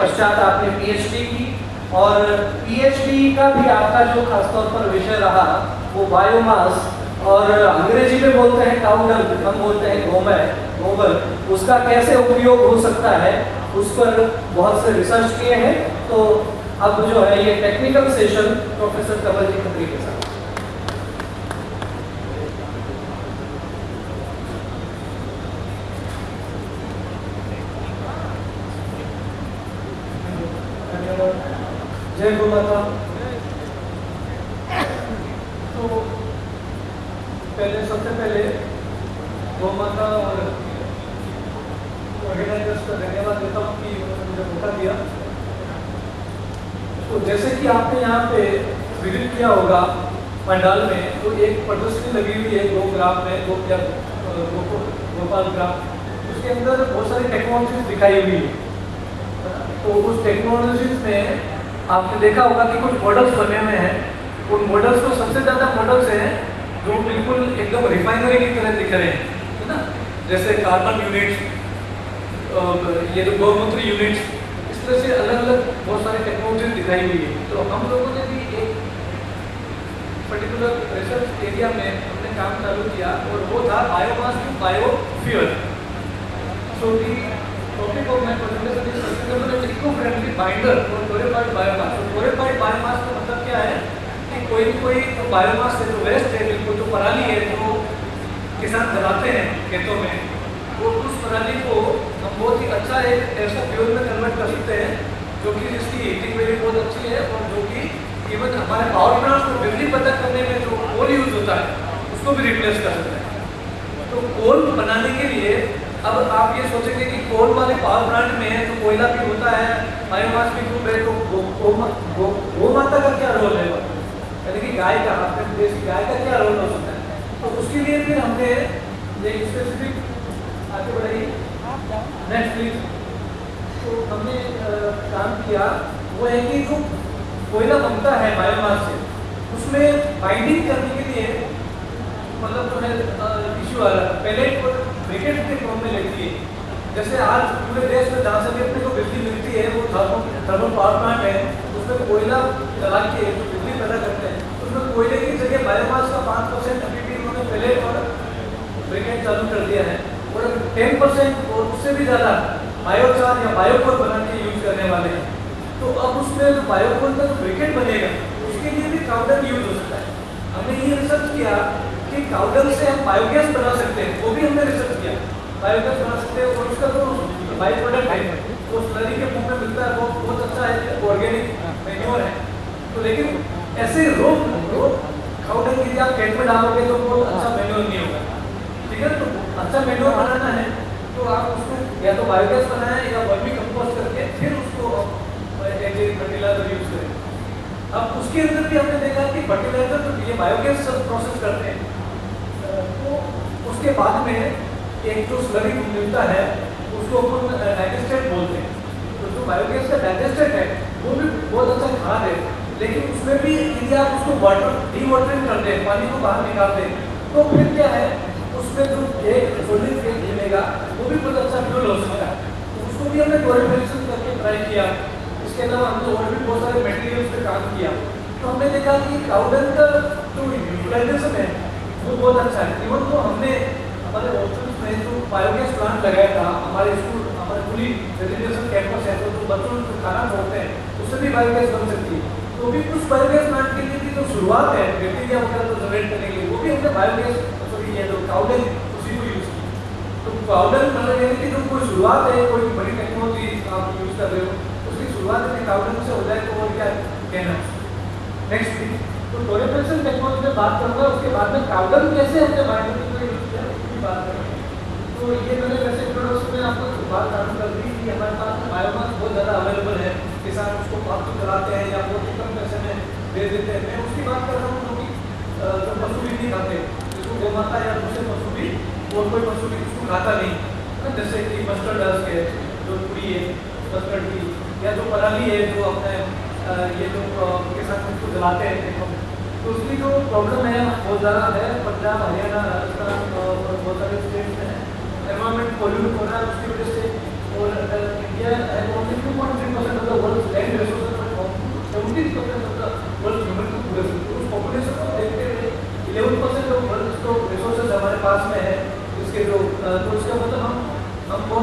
पश्चात आपने पीएचडी की और पीएचडी का भी आपका जो खासतौर पर विषय रहा वो बायोमास और अंग्रेजी में बोलते हैं काउ डंग, हम बोलते हैं गोबर, उसका कैसे उपयोग हो सकता है उस पर बहुत से रिसर्च किए हैं। तो अब जो है ये technical session professor Kamaljeet Khatri के साथ। जय गौ माता। तो सबसे पहले गौ माता और ऑर्गेनाइजर्स का धन्यवाद देता हूँ कि उन्होंने मुझे मौका दिया। तो जैसे कि आपने यहाँ पे विजिट किया होगा पंडाल में, तो एक प्रदर्शनी लगी हुई है गोग्राम में, गोपाल ग्राम, उसके अंदर बहुत सारी टेक्नोलॉजीज दिखाई हुई है। तो उस टेक्नोलॉजीज में आपने देखा होगा कि कुछ मॉडल्स बने हुए हैं। उन मॉडल्स में सबसे ज़्यादा मॉडल्स हैं जो बिल्कुल एकदम रिफाइनरी की तरह दिख रहे हैं, है ना, जैसे कार्बन यूनिट्स, ये जो गौमूत्र यूनिट्स, इस तरह से अलग अलग बहुत सारी टेक्नोलॉजी दिखाई हुई है। तो हम लोगों ने भी एक पर्टिकुलर रिसर्च एरिया में हमने काम चालू किया और वो था biomass to biofuel. So the topic of my presentation is sustainable eco friendly binder for chlorified biomass. तो क्लोरिफाइड बायोमास का मतलब क्या है कि कोई जो बायोमास है, जो वेस्ट है, बिल्कुल जो पराली है जो किसान बनाते हैं खेतों में, वो उस पराली को हम बहुत ही अच्छा एक ऐसा फ्यूल में कन्वर्ट कर सकते हैं जो कि जिसकी हीटिंग वैल्यू बहुत अच्छी है और जो कि इवन हमारे पावर प्लांट्स को बिजली पैदा करने में जो कोल यूज होता है उसको भी रिप्लेस कर सकते हैं। तो कोल बनाने के लिए अब आप ये सोचेंगे कि कोल वाले पावर प्लांट में तो कोयला भी होता है, बायोमास भी खूब है, तो गौ माता का क्या रोल है, यानी कि गाय का, अपने देश की गाय का क्या रोल हो सकता है। तो उसके लिए फिर हमने एक स्पेसिफिक आगे बढ़ाई नेक्स्ट प्लीज। तो हमने काम किया वो है कि जो कोयला बनता है बायोमास से, उसमें बाइंडिंग करने के लिए मतलब जो है इश्यू आ रहा है, पेलेट और ब्रिकेट के फॉर्म में लेती है। जैसे आज पूरे देश में जहाँ से भी अपने को बिजली मिलती है वो थर्मल पावर प्लांट है, उसमें कोयला जला के जो बिजली पैदा करते हैं, उसमें कोयले की जगह बायोमास का 5% अभी भी उन्होंने पेलेट और ब्रिकेट चालू कर दिया है और 10% और उससे भी ज़्यादा बायोचार या बायोकोल बना के यूज करने वाले हैं। तो अब उसमें जो बायोकोल का जो ब्रिकेट बनेगा उसके लिए भी काउडर यूज हो सकता है। हमने ये रिसर्च किया कि काउडर से हम बायोगैस बना सकते हैं, वो भी हमने रिसर्च किया, बायोगैस बना सकते हैं और उसका जो बाई प्रोडक्ट है वो स्लरी के मुंह में मिलता है, वो बहुत अच्छा है, ऑर्गेनिक मैन्योर है। तो लेकिन ऐसे रो काउडर यदि आप खेत में डालोगे तो वो अच्छा मैन्योर नहीं होगा, ठीक है। तो अच्छा मैन्योर बनाना है तो आप उसको या तो बायोगैस बनाएं या वर्मी कंपोस्ट करके फिर उसको फर्टिलाइजर यूज करें। अब उसके अंदर भी हमने देखा कि फर्टिलाइजर तो ये बायोगैस प्रोसेस करते हैं, तो उसके बाद में एक जो स्लरी मिलता है उसको अपन डाइजेस्टेड बोलते हैं। तो जो बायोगैस का डाइजेस्टेड है वो भी बहुत अच्छा खाद है, लेकिन उसमें भी यदि आप उसको वाटर डीवाटरिंग कर दें, पानी को बाहर निकाल दें, तो फिर क्या है उसमें जो एक सोडियम फेज मिलेगा वो भी बहुत अच्छा फ्यूल हो सकता है। तो उसको भी हमने क्लोरिफिकेशन करके ट्राई किया। इसके अलावा हमने और भी बहुत सारे मटेरियल्स पे काम किया। तो हमने देखा कि काउडर का जो यूटिलाइजेशन है वो बहुत अच्छा है। इवन तो हमने हमारे हॉस्टल्स में जो बायोगैस प्लांट लगाया था, हमारे स्कूल, हमारे पूरी रेजिडेंशियल कैंपस है, तो जो बच्चों को खाना छोड़ते हैं उससे भी बायोगैस बन सकती है। तो भी कुछ बायोगैस प्लांट के लिए भी जो शुरुआत है बैक्टीरिया वगैरह को जनरेट करने के लिए, वो भी हमने बायोगैस ये जो काउडर उसी को यूज की। तो काउडर मतलब यानी कि जो कोई शुरुआत है, कोई बड़ी टेक्नोलॉजी आप यूज कर रहे हो, उसकी शुरुआत यदि काउडर से हो जाए तो और क्या कहना। नेक्स्ट तो क्लोरिफिकेशन टेक्नोलॉजी में बात करूँगा, उसके बाद में काउडर कैसे हमने बायोमेट्रिक में यूज किया उसकी बात करेंगे। तो ये मैंने वैसे इंट्रोडक्शन में आपको बात चालू कर दी कि हमारे पास बायोमास बहुत ज़्यादा अवेलेबल है, किसान उसको पंप चलाते हैं या बहुत ही कम पैसे में दे देते हैं। मैं उसकी बात कर रहा हूँ क्योंकि जो पशु भी नहीं खाते, गौ माता या दूसरे पशु भी और कोई पशु भी उसको खाता नहीं, जैसे कि मस्टर्ड डस्ट है, जो पूरी है मस्टर्ड की, या जो पराली है जो अपने ये जो किसान उसको जलाते हैं, तो उसकी जो प्रॉब्लम है बहुत ज़्यादा है। पंजाब, हरियाणा, राजस्थान और बहुत सारे स्टेट में एनवायरमेंट पॉल्यूट हो रहा है उसकी वजह से, और इंडिया है ओनली 2.3%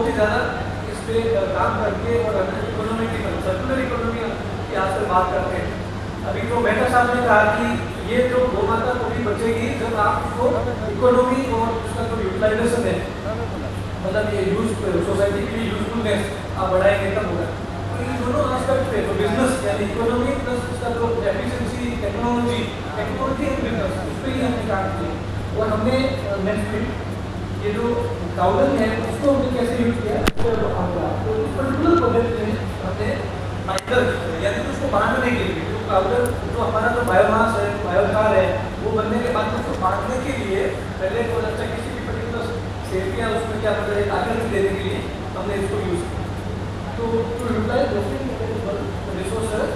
ही ज़्यादा इस पर काम करके और इकोनॉमी की सर्कुलर इकोनॉमी की आज से बात करते हैं। अभी तो मेहता साहब ने कहा कि ये जो गौ माता कभी बचेगी जब आपको इकोनॉमी और उसका जो यूटिलाइजेशन है, मतलब ये यूज सोसाइटी के लिए यूजफुलनेस आप बढ़ाएंगे तब होगा। तो ये दोनों एस्पेक्ट पे तो बिजनेस यानी इकोनॉमी प्लस उसका जो एफिशिएंसी टेक्नोलॉजी एंड बिजनेस उस पर ही हमने काम किया। और हमने नेक्स्ट ये जो काउडन है उसको हमने कैसे यूज किया तो इस पर्टिकुलर प्रोजेक्ट में हमने माइकर यानी कि उसको बांधने के लिए जो काउडन जो हमारा जो बायोमास है बायोचार है वो बनने के बाद उसको बांधने के लिए पहले तो अच्छा किसी भी पर्टिकुलर सेफ या उसमें क्या पता है आकर देने के लिए हमने इसको यूज किया। तो to utilise resources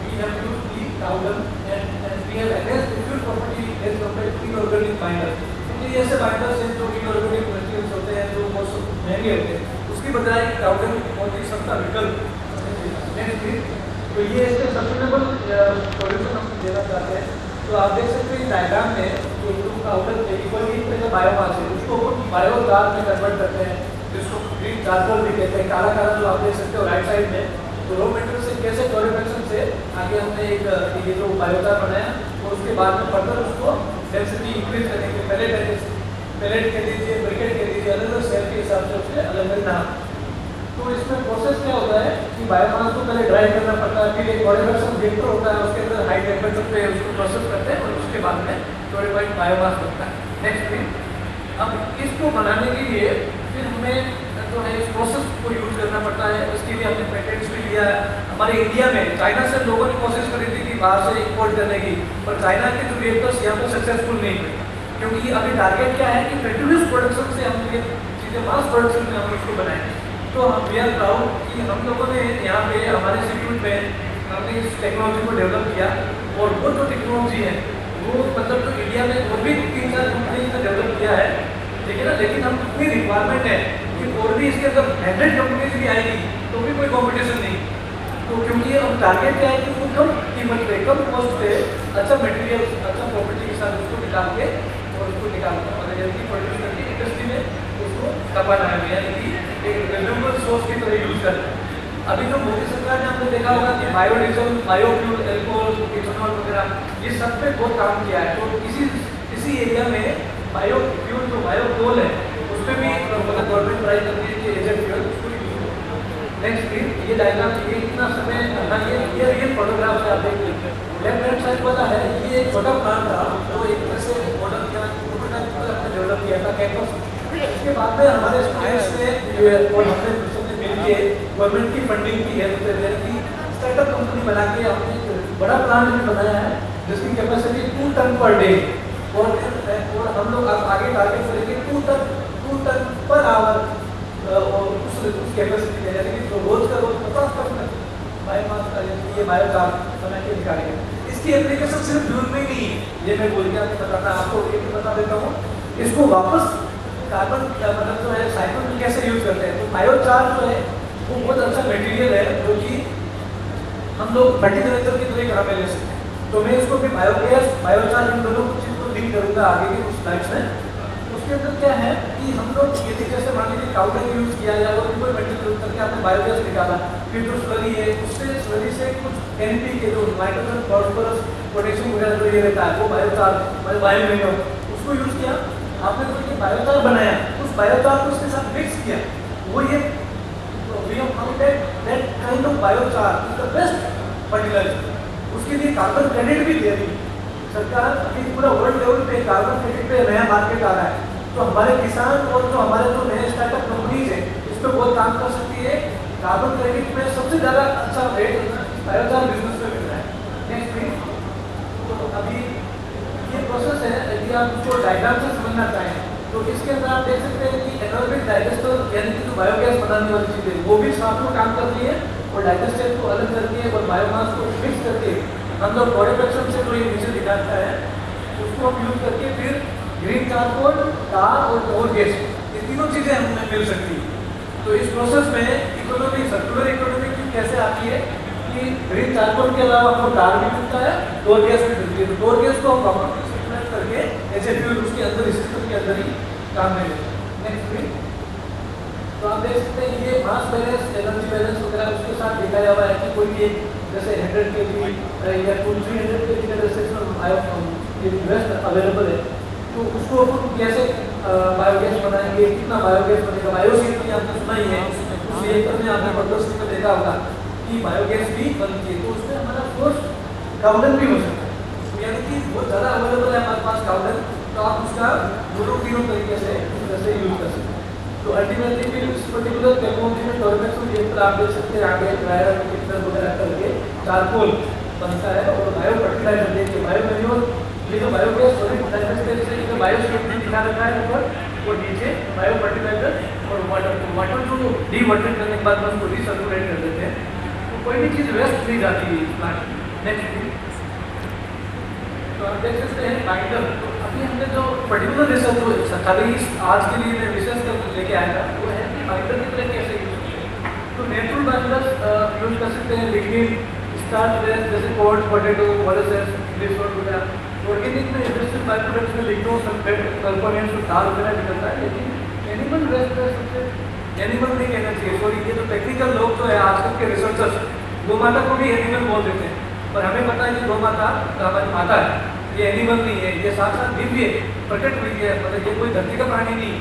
we have used the cow dung and we have enhanced the fuel property as compared to inorganic binder. ये ऐसे बाइंडर्स हैं जो इनऑर्गेनिक मटेरियल्स होते हैं जो बहुत महंगे होते हैं, उसकी बजाय काउडन बहुत ही सस्ता विकल्प। तो ये ऐसे सस्टेनेबल सॉल्यूशन हम देना चाहते हैं। तो आप देख सकते हैं डायग्राम में जो काउडन इक्वली बायोमास है उसको बायोचार में कन्वर्ट करते हैं, जिसको ग्रीन चारकोल भी कहते हैं। काला काला जो आप देख सकते हो राइट साइड में, तो रॉ मटेरियल से कैसे क्लोरीफिकेशन से आगे हमने एक ये जो बायोचार बनाया और उसके बाद में फर्दर उसको डेंसिटी इंक्रीज करने के पैलेट कह लीजिए ब्रिकेट कह लीजिए अलग अलग सेल के हिसाब से उसके अलग अलग नाम। तो इसमें प्रोसेस क्या होता है कि बायोमास को पहले ड्राई करना पड़ता है, फिर एक क्लोरीफिकेशन रिएक्टर होता है उसके अंदर हाई टेम्परेचर पे उसको प्रोसेस करते हैं और उसके बाद में क्लोरीफाइड बायोमास बनता है। नेक्स्ट थिंग, अब इसको बनाने के लिए फिर हमें जो है इस प्रोसेस को यूज करना पड़ता है। उसके लिए हमने पेटेंट्स भी लिया है। हमारे इंडिया में चाइना से लोगों ने कोशिश करी थी कि बाहर से इंपोर्ट करने की, पर चाइना के जो रिएक्टर्स यहाँ पर सक्सेसफुल नहीं हुए, क्योंकि अभी टारगेट क्या है कि कंटिन्यूस प्रोडक्शन से हम ये चीज़ें मास प्रोडक्शन में हम इसको बनाएंगे। तो हम वी आर प्राउड कि हम लोगों ने यहाँ पे हमारे इंस्टीट्यूट में हमने इस टेक्नोलॉजी को डेवलप किया और वो जो टेक्नोलॉजी है वो मतलब जो इंडिया में और भी 3-4 कंपनीज ने डेवलप किया है, ठीक है ना। लेकिन हम इतनी रिक्वायरमेंट है कि और भी इसके अंदर 100 कंपनीज भी आएगी तो भी कोई कॉम्पिटिशन नहीं। तो क्योंकि हम टारगेट क्या है कि वो कम कीमत पे कम कॉस्ट पे अच्छा मटेरियल अच्छा प्रॉपर्टी के साथ उसको निकाल के और उसको निकालना और जल्दी प्रोड्यूस करके इंडस्ट्री में उसको दबाना है, यानी कि एक रिन्यूएबल सोर्स की तरह यूज करना है। अभी जो मोदी सरकार ने हमने देखा होगा कि बायोडीजल बायोफ्यूल एल्कोहल इथेनॉल वगैरह ये सब पे बहुत काम किया है। तो इसी एरिया में बायोफ्यूल जो बायोकोल है उस पर भी मतलब गवर्नमेंट ट्राई करती है कि एजेंट फ्यूल उसको नेक्स्ट प्लीज ये डायग्राम ये इतना समय ये रियल फोटोग्राफ से आप देखिए लेफ्ट हैंड साइड वाला है ये एक छोटा प्लांट था तो एक तरह से मॉडल किया हमने डेवलप किया था कैंपस। इसके बाद में हमारे स्टूडेंट्स ने और हमने मिलके गवर्नमेंट की फंडिंग की हेल्प से की स्टार्टअप कंपनी बना के हमने बड़ा प्लांट भी बनाया है जिसकी कैपेसिटी 2 टन पर डे और हम लोग आगे टारगेट करेंगे 2 टन पर आवर उस कैपेसिटी है, यानी कि रोज का रोज 50 टन बायोमास का ये बायोचार बना के निकालेंगे। इसकी एप्लीकेशन सिर्फ फ्यूल में नहीं है, ये मैं बोल के आपको बताता आपको ये भी बता देता हूँ। इसको वापस कार्बन मतलब जो है साइकिल में कैसे यूज करते हैं। तो बायोचार जो है वो बहुत अच्छा मटेरियल है जो कि हम लोग फर्टिलाइजर की तरह घर में ले सकते हैं। तो मैं इसको भी बायोगैस बायोचार इन दोनों चीज़ को लिंक करूँगा आगे के कुछ स्लाइड्स में। उसके अंदर क्या है कि हम लोग यदि जैसे मान लीजिए काउडर यूज किया या और कोई मटेरियल यूज करके आपने बायोगैस निकाला, फिर जो स्लरी है उससे स्लरी से कुछ एनपी के जो नाइट्रोजन फॉस्फोरस पोटेशियम वगैरह जो ये रहता है वो बायोचार बायोमेनोर उसको यूज किया। आपने जो ये बायोचार बनाया उस बायोचार को उसके साथ मिक्स किया, वो ये we have found that kind of biochar is the best fertiliser. उसके लिए कार्बन क्रेडिट भी दे रही सरकार। अभी पूरा वर्ल्ड लेवल पे कार्बन क्रेडिट पे नया मार्केट आ रहा है, तो हमारे किसान और जो हमारे जो नए स्टार्टअप कंपनीज है इस पर बहुत काम कर सकती है। कार्बन क्रेडिट में सबसे ज़्यादा अच्छा रेट बायोचार बिजनेस में मिल रहा है। Next please. तो अभी ये प्रोसेस है, यदि आप उसको डायग्राम से समझना चाहें तो इसके अंदर आप देख सकते हैं कि एनारोबिक डाइजेस्टर यानी कि जो बायोगैस बनाने वाली चीज़ें वो भी साथ में काम करती है और डाइजेस्टर को अलग करके और बायोमास को मिक्स करके हम लोग प्रोडक्शन से जो ये नीचे दिखाता है उसको हम यूज करके फिर ग्रीन चारकोल कार और गैस ये तीनों चीज़ें हमें मिल सकती है। तो इस प्रोसेस में इकोनॉमी सर्कुलर इकोनॉमी की कैसे आती है कि ग्रीन चारकोल के अलावा हमको कार भी मिलता है डोर गैस भी मिलती है। तो डोर गैस को हम प्रॉपर करके ऐसे फ्यूल उसके अंदर सिस्टम के अंदर ही काम में लेते हैं। Next please. तो आप देख सकते हैं ये मास बैलेंस, एनर्जी बैलेंस वगैरह उसके साथ दिखाया हुआ है कि कोई भी एक जैसे 100 kg या 300 kg का जैसे वेस्ट अवेलेबल है, तो उसको अपन कैसे बायोगैस बनाएंगे, कितना बायोगैस बनेगा। बायोसीटी आपने सुना ही है, उस रिएक्टर में आपने प्रदर्शन में देखा होगा कि बायोगैस भी बनती है, तो उसमें हमारा सोर्स काउडन भी हो सकता है। तो यानी कि बहुत ज़्यादा अवेलेबल है हमारे पास काउडन, तो आप उसका दोनों तीनों तरीके से जैसे यूज कर सकते हैं। तो अल्टीमेटली फिर इस पर्टिकुलर टेक्नोलॉजी में टॉर्मेक्स रिएक्टर आप देख सकते हैं आगे ड्रायर रिएक्टर वगैरह करके चारकोल बनता है और बायो फर्टिलाइजर देखिए बायो मैन्योर, ये जो बायोगैस सॉलिड डाइमेंशन से जो बायो स्टेटमेंट दिखा रखा है ऊपर, वो नीचे बायो फर्टिलाइजर और वाटर जो डीवाटर करने के बाद उसको रिसर्कुलेट कर देते हैं, तो कोई भी चीज़ वेस्ट नहीं जाती है प्लांट में। नेक्स्ट तो आप देख सकते हैं बाइंडर। तो अभी हमने जो पर्टिकुलर रिसर्च जो खाली आज के लिए रिसर्च कर लेके आया था वो है कि बाइंडर की तरह कैसे यूज करते हैं। तो नेचुरल बाइंडर यूज कर सकते हैं, लिग्निन, स्टार्च जैसे कॉर्न, पोटैटो, मोलेसेस, ग्लिसरॉल वगैरह। ऑर्गेनिक में इंडस्ट्रियल बाई प्रोडक्ट्स में लिग्नो, सल्फेट, सल्फोनेट्स, दाल वगैरह निकलता है, लेकिन एनिमल वेस्ट में सबसे एनिमल नहीं कहना चाहिए, सॉरी, ये जो टेक्निकल लोग जो है आजकल के रिसर्चर्स गोमाता को भी एनिमल बोल देते हैं, पर हमें पता है कि गोमाता हमारी माता है, ये एनिमल नहीं है, ये साथ साथ दिव्य प्रकट हुई है, मतलब ये कोई धरती का प्राणी नहीं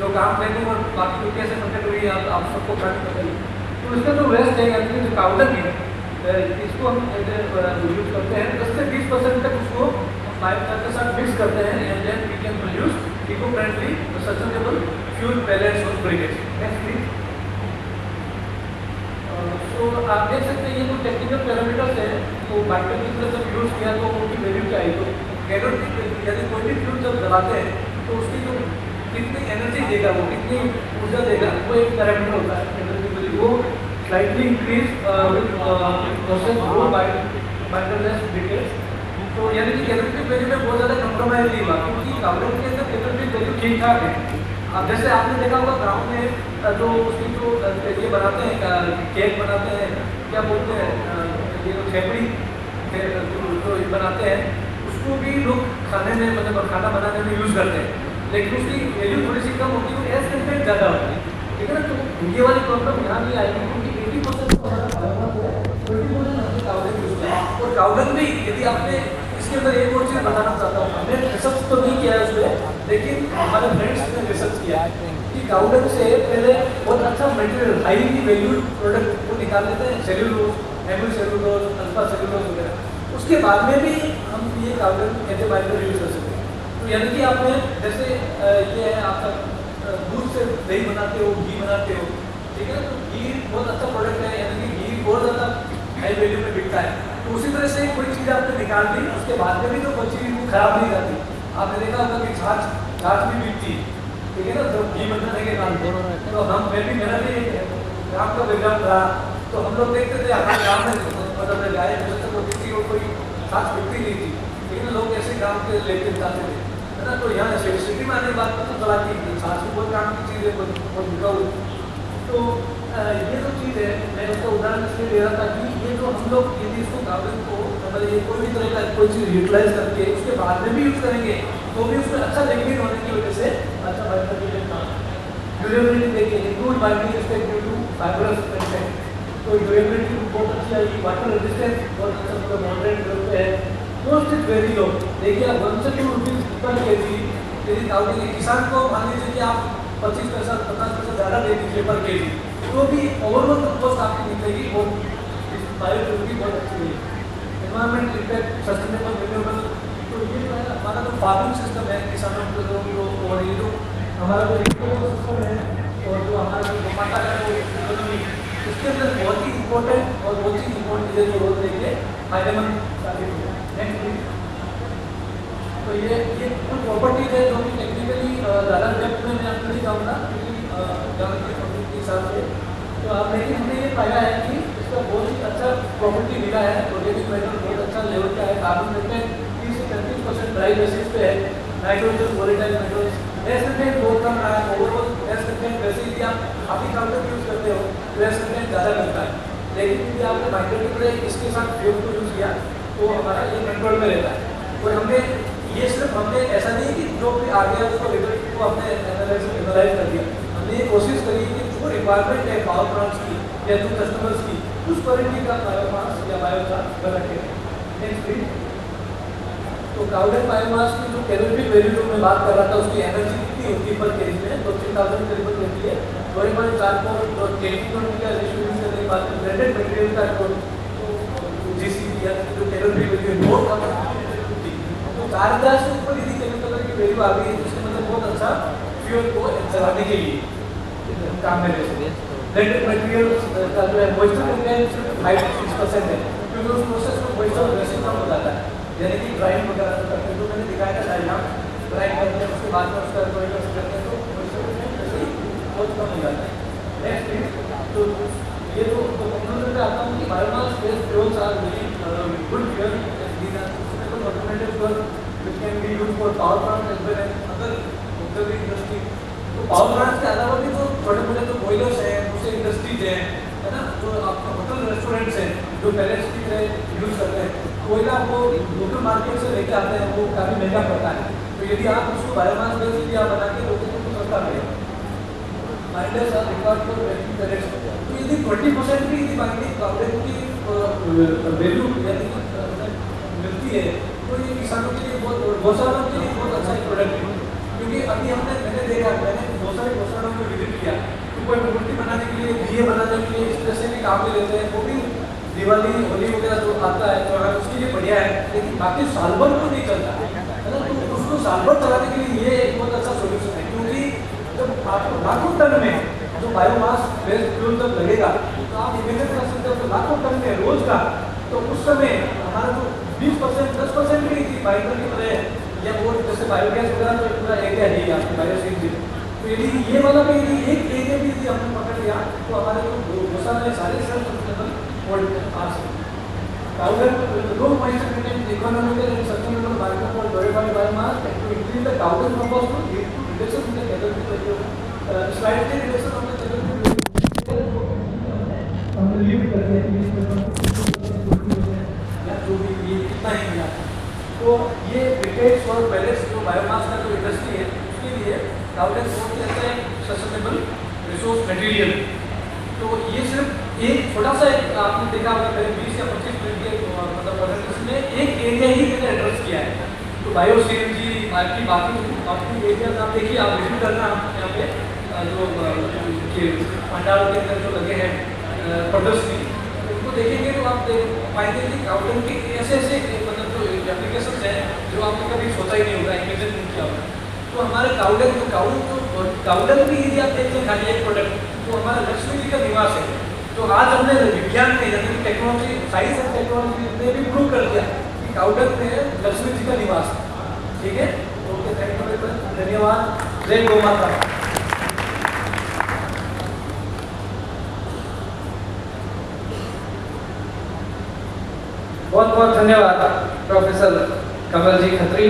जो काम फेंकूँ और बाकी तो कैसे प्रकट हुई है आप सबको प्राणी पता ही। तो इसका जो वेस्ट है यानी जो काउडन है इसको हम यूज करते हैं, 10 से 20% तक उसको बायोगैस के साथ मिक्स करते हैं and then we can produce eco friendly sustainable fuel pellets और ब्रिकेट्स। Next please. तो आप देख सकते हैं ये जो टेक्निकल पैरामीटर्स है, तो बाइंडर की तरह जब यूज़ किया तो उनकी वैल्यू क्या आई, तो कैलोरी यदि कोई भी फ्यूल जब जलाते हैं तो उसकी जो कितनी एनर्जी देगा, वो कितनी ऊर्जा देगा, वो एक पैरामीटर होता है एनर्जी वैल्यू, वो slightly increase with process grow binderless briquettes. तो यानी कि कैलोरी वैल्यू में बहुत ज़्यादा कंप्रोमाइज नहीं हुआ, क्योंकि काउडन के अंदर कैलोरी वैल्यू ठीक ठाक है। अब जैसे आपने देखा होगा गाँव में जो उसकी जो ये बनाते हैं केक बनाते हैं, क्या बोलते हैं ये जो खेपड़ी जो बनाते हैं, उसको भी लोग खाने में मतलब खाना बनाने में यूज़ करते हैं, लेकिन उसकी वैल्यू थोड़ी सी कम होती है, एज कंटेंट ज़्यादा होती है, ठीक है ना। तो ये वाली प्रॉब्लम यहाँ नहीं आएगी, क्योंकि 80% तो हमारा बायोमास है, 20% हमने काउडन यूज़ किया। और काउडन भी यदि आपने इसके अंदर एक और चीज़ बताना चाहता हूँ, हमने रिसर्च तो नहीं किया है उसमें, लेकिन हमारे फ्रेंड्स ने रिसर्च किया है कि काउडन से पहले बहुत अच्छा मटेरियल हाईली वैल्यूड प्रोडक्ट को निकाल लेते हैं, cellulose, hemicellulose, alpha cellulose वगैरह, उसके बाद में भी हम ये cow dung as a binder use कर सकते हैं। तो यानी कि आपने जैसे ये है आपका दूध से दही बनाते हो, घी बनाते हो, ठीक है, तो घी बहुत अच्छा प्रोडक्ट है, यानी कि घी बहुत ज़्यादा हाई वैल्यू में बिकता है। तो उसी तरह से कोई चीज़ आपने निकाल दी, उसके बाद में भी तो कोई चीज़ खराब नहीं जाती। आपने देखा होगा कि छाछ भी बिकती है, ठीक है ना, तो घी बनाने के बाद तो मैं भी मेरा भी गाँव का बैकग्राउंड रहा, तो हम लोग देखते थे हमारे गाँव में मतलब गाय को किसी को कोई छाछ बिकती नहीं थी, लेकिन लोग ऐसे गाँव के लेके जाते थे, है ना। तो यहाँ सिटी में आने के बाद तो चला कि छाछ भी बहुत काम की चीज़ है, बहुत बिका हुई। तो ये जो चीज़ है, मैं उसका उदाहरण इसलिए दे रहा था कि ये जो हम लोग यदि इसको कागज को मतलब ये कोई भी तरह का कोई चीज़ यूटिलाइज करके उसके बाद में भी यूज़ करेंगे तो भी उसमें अच्छा लिक्विड होने की वजह से अच्छा बाइंडर ड्यूरेबिलिटी देखिए, include binding state due to fibrous content, तो ड्यूरेबिलिटी बहुत अच्छी आएगी, वाटर रेजिस्टेंस बहुत अच्छा मतलब मॉडरेट लेवल पे है, कॉस्ट इज वेरी लो। देखिए आप 1 से 2 रुपीज़ पर केजी यदि काउडन किसान को मान लीजिए कि आप 25 पैसा 50 पैसा ज़्यादा दे दीजिए पर केजी, तो भी ओवरऑल कॉस्ट आपकी निकलेगी वो बायोफ्यूल की बहुत अच्छी है। एनवायरमेंट इम्पैक्ट, सस्टेनेबल, रिन्यूएबल, तो ये जो है हमारा जो फार्मिंग सिस्टम है किसानों के लोग, और ये जो हमारा जो इकोनॉमिक सिस्टम है और जो हमारा जो माता का जो इकोनॉमी, उसके अंदर बहुत ही इम्पोर्टेंट और बहुत ही इम्पोर्टेंट चीज़ें जो रोल देंगे फायदेमंद साबित होगा। Next please. तो ये कुछ प्रॉपर्टीज है जो कि टेक्निकली ज़्यादा डेप्थ में मैं आपको नहीं जाऊँगा क्योंकि जानकारी पब्लिक के हिसाब से, तो आप लेकिन हमने ये पाया है कि इसका बहुत ही अच्छा प्रॉपर्टी मिला है, ऑर्गेनिक मैटर बहुत अच्छा लेवल का है, कार्बन कंटेंट 30 से 35% ड्राई बेसिस पे है, nitrogen volatile metals, S content बहुत कम रहा है, ओवरऑल एस कंटेंट वैसे ही आप काफ़ी काउंटर यूज़ करते हो तो एस कंटेंट ज़्यादा मिलता है, लेकिन यदि आपने माइक्रो की तरह इसके साथ फ्यूल को यूज़ किया तो हमारा ये कंट्रोल में रहता है। और हमने ये सिर्फ हमने ऐसा नहीं कि जो भी आ गया उसको रिजल्ट को हमने एनालाइज कर दिया, हमने ये कोशिश करी कि जो रिक्वायरमेंट है पावर प्लांट्स की या जो कस्टमर्स की, उस क्वालिटी का बायोमास या बायोचार बना के नेक्स्ट प्लीज। तो क्राउडेड बायोमास की जो कैलोरी वैल्यू जो मैं बात कर रहा था, उसकी एनर्जी कितनी होती है पर केजी में, तो 3000 करीबन होती है। 2.4 केजी का रेशियो से नहीं बात है, ब्लेंडेड मटेरियल का जीसीपी या जो कैलोरी वैल्यू है वो कम होती है। तो 4000 से ऊपर यदि केमिकल की वैल्यू आ गई है, तो इसका मतलब बहुत अच्छा फ्यूल को चलाने के लिए काम में ले। ब्लेंडेड मटेरियल का जो है मॉइस्चर कंटेंट 5 से 6% है, क्योंकि उस प्रोसेस में मॉइस्चर वैसे कम हो जाता है, यानी कि ड्राइंग वगैरह करते हैं। तो मैंने दिखाया था डायग्राम, ड्राइंग करते हैं उसके बाद में उसका प्रोसेस करते हैं, तो बहुत कम हो जाता है। Next please. तो ये जो कंक्लूजन पे आता हूँ कि biomass based fuels are very good fuel, sustainable alternative fuel which can be used for power plant as well as other auxiliary industry. तो पावर प्लांट के अलावा भी जो छोटे मोटे जो बॉयलर्स हैं, दूसरे इंडस्ट्रीज हैं, है ना, जो आपका होटल रेस्टोरेंट्स हैं जो पैलेट्स की तरह यूज करते हैं, कोयला वो लोकल मार्केट से लेके आते हैं, वो काफ़ी महंगा पड़ता है। तो यदि आप उसको बायोमास बेस्ड यदि आप बना के लोगों को सस्ता मिलेगा। Binders are required for wasting pellets. तो यदि 20% भी यदि बाइंडिंग क्राउडेड की वैल्यू यानी मिलती है, तो ये किसानों के लिए बहुत गौशालों के लिए बहुत अच्छा एक प्रोडक्ट है। क्योंकि अभी मैंने देखा, मैंने बहुत सारे गौशालों को विजिट किया, तो कोई मूर्ति बनाने के लिए, दिए बनाने के लिए इस तरह से भी काम में लेते हैं, वो भी दिवाली होली वगैरह जो आता है तो उसके लिए बढ़िया है, लेकिन बाकी साल भर तो नहीं चलता है ना। तो उसको साल भर चलाने के लिए ये एक बहुत अच्छा सोल्यूशन है, क्योंकि जब आपको लाखों टन में जो बायोमास बेस्ड फ्यूल जब लगेगा, तो आप इमेजिन कर सकते हो तो लाखों टन में रोज का, तो उस समय हमारा जो 20% 10% भी बायोगैस की तरह या वो जैसे बायोगैस वगैरह तो पूरा एरिया है आपकी बायोसीएनजी। तो यदि ये वाला भी यदि एक एरिया भी यदि हमने पकड़ लिया, तो हमारे जो गौशाला सारे self Powder low moisture content economical and sustainable market for glorified biomass and to increase the powder numbers to lead to reduction in the calorie value, slightly reduction of the calorie value. हमने limit कर दिया कि 20% या जो भी ये कितना ही मिला। तो ये ब्रिकेट्स और पैलेट्स जो बायोमास का जो इंडस्ट्री है, उसके लिए पाउडर बहुत कहते हैं सस्टेनेबल रिसोर्स मटेरियल। तो ये सिर्फ एक छोटा सा एक आपने देखा होगा करीब 20 या 25 मिनट के मतलब प्रेजेंटेशन में एक एरिया ही मैंने एड्रेस किया है। तो बायो सीएनजी की बाकी एरिया आप देखिए, आप विजिट करना यहाँ पे जो पंडाल के अंदर जो लगे हैं प्रदर्शनी, उनको देखेंगे तो आप पाएंगे कि काउडर के ऐसे ऐसे मतलब जो एप्लीकेशन हैं जो आपने कभी सोचा ही नहीं होगा, इमेजिन नहीं किया होगा। तो हमारे काउडर भी यदि आप देखते हैं खाली एक प्रोडक्ट, तो हमारा लक्ष्मी जी का निवास है। तो आज हमने विज्ञान में यानी कि टेक्नोलॉजी, साइंस एंड टेक्नोलॉजी ने भी प्रूव कर दिया कि काउडर में लक्ष्मी जी का निवास है। ठीक है, okay, thank you very much, धन्यवाद, जय गौ माता। बहुत बहुत धन्यवाद प्रोफेसर कमल जी खत्री।